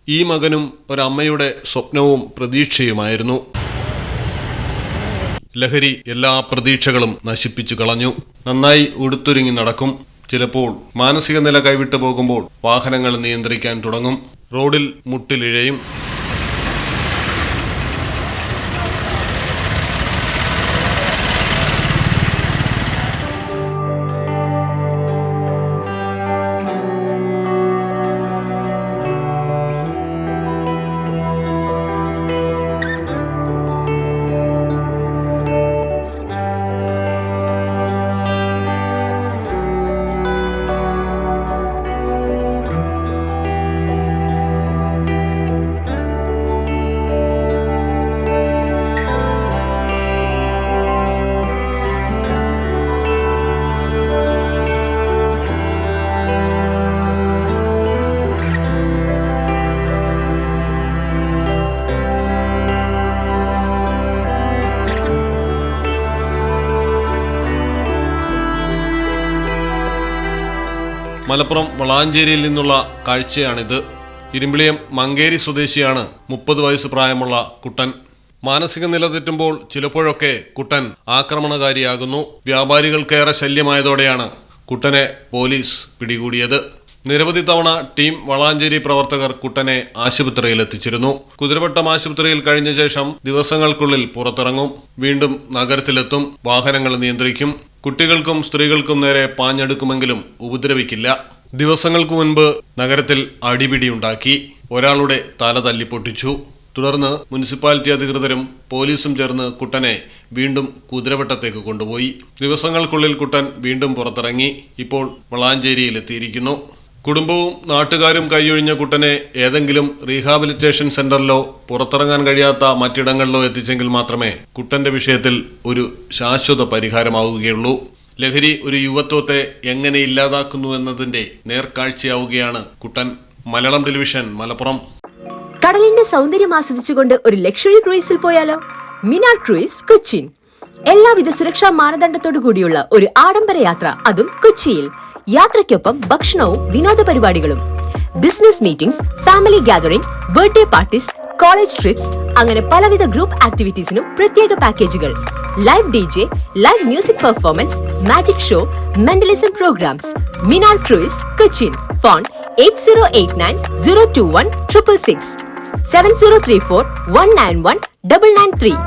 ഈ മകനും ഒരമ്മയുടെ സ്വപ്നവും പ്രതീക്ഷയുമായിരുന്നു. ലഹരി എല്ലാ പ്രതീക്ഷകളും നശിപ്പിച്ചു കളഞ്ഞു. നന്നായി ഉടുത്തൊരുങ്ങി നടക്കും. ചിലപ്പോൾ മാനസിക നില കൈവിട്ടു പോകുമ്പോൾ വാഹനങ്ങൾ നിയന്ത്രിക്കാൻ തുടങ്ങും. റോഡിൽ മുട്ടിലിഴയും. മലപ്പുറം വളാഞ്ചേരിയിൽ നിന്നുള്ള കാഴ്ചയാണിത്. ഇരുമ്പിളിയം മങ്കേരി സ്വദേശിയാണ് 30 വയസ്സ് പ്രായമുള്ള കുട്ടൻ. മാനസിക നില തെറ്റുമ്പോൾ ചിലപ്പോഴൊക്കെ കുട്ടൻ ആക്രമണകാരിയാകുന്നു. വ്യാപാരികൾക്കേറെ ശല്യമായതോടെയാണ് കുട്ടനെ പോലീസ് പിടികൂടിയത്. നിരവധി തവണ ടീം വളാഞ്ചേരി പ്രവർത്തകർ കുട്ടനെ ആശുപത്രിയിൽ എത്തിച്ചിരുന്നു. കുതിരവട്ടം ആശുപത്രിയിൽ കഴിഞ്ഞ ശേഷം ദിവസങ്ങൾക്കുള്ളിൽ പുറത്തിറങ്ങും. വീണ്ടും നഗരത്തിലെത്തും. വാഹനങ്ങൾ നിയന്ത്രിക്കും. കുട്ടികൾക്കും സ്ത്രീകൾക്കും നേരെ പാഞ്ഞെടുക്കുമെങ്കിലും ഉപദ്രവിക്കില്ല. ദിവസങ്ങൾക്ക് മുൻപ് നഗരത്തിൽ അടിപിടിയുണ്ടാക്കി. ഒരാളുടെ തല തല്ലിപ്പൊട്ടിച്ചു. തുടർന്ന് മുനിസിപ്പാലിറ്റി അധികൃതരും പോലീസും ചേർന്ന് കുട്ടനെ വീണ്ടും കുതിരവട്ടത്തേക്ക് കൊണ്ടുപോയി. ദിവസങ്ങൾക്കുള്ളിൽ കുട്ടൻ വീണ്ടും പുറത്തിറങ്ങി. ഇപ്പോൾ വളാഞ്ചേരിയിലെത്തിയിരിക്കുന്നു. കുടുംബവും നാട്ടുകാരും കൈയൊഴിഞ്ഞ കുട്ടനെ ഏതെങ്കിലും റീഹാബിലിറ്റേഷൻ സെന്ററിലോ പുറത്തിറങ്ങാൻ കഴിയാത്ത മറ്റിടങ്ങളിലോ എത്തിച്ചെങ്കിൽ മാത്രമേ കുട്ടന്റെ വിഷയത്തിൽ ഒരു ശാശ്വത പരിഹാരമാവുകയുള്ളൂ. ലഹരി ഒരു യുവത്വത്തെ എങ്ങനെ ഇല്ലാതാക്കുന്നു എന്നതിന്റെ നേർക്കാഴ്ചയാവുകയാണ് കുട്ടൻ. മലയാളം ടെലിവിഷൻ, മലപ്പുറം. കടലിന്റെ സൗന്ദര്യം ആസ്വദിച്ചുകൊണ്ട് ഒരു ലക്ഷറി ക്രൂയിസിൽ പോയാലോ? മിനാർ ക്രൂയിസ്, കൊച്ചിൻ. എല്ലാവിധ സുരക്ഷാ മാനദണ്ഡത്തോടു കൂടിയുള്ള ഒരു ആഡംബര യാത്ര, അതും കൊച്ചിയിൽ. യാത്രയ്ക്കൊപ്പം ഭക്ഷണവും വിനോദ പരിപാടികളും, business meetings, family gathering, birthday parties, college trips, അങ്ങനെ പലവിധ ഗ്രൂപ്പ് ആക്ടിവിറ്റീസിനും പ്രത്യേക പാക്കേജുകൾ. Live DJ, live music performance, magic show, mentalism programmes. Minar cruise, Cochin. Phone 8089 021 666 7034 191 993.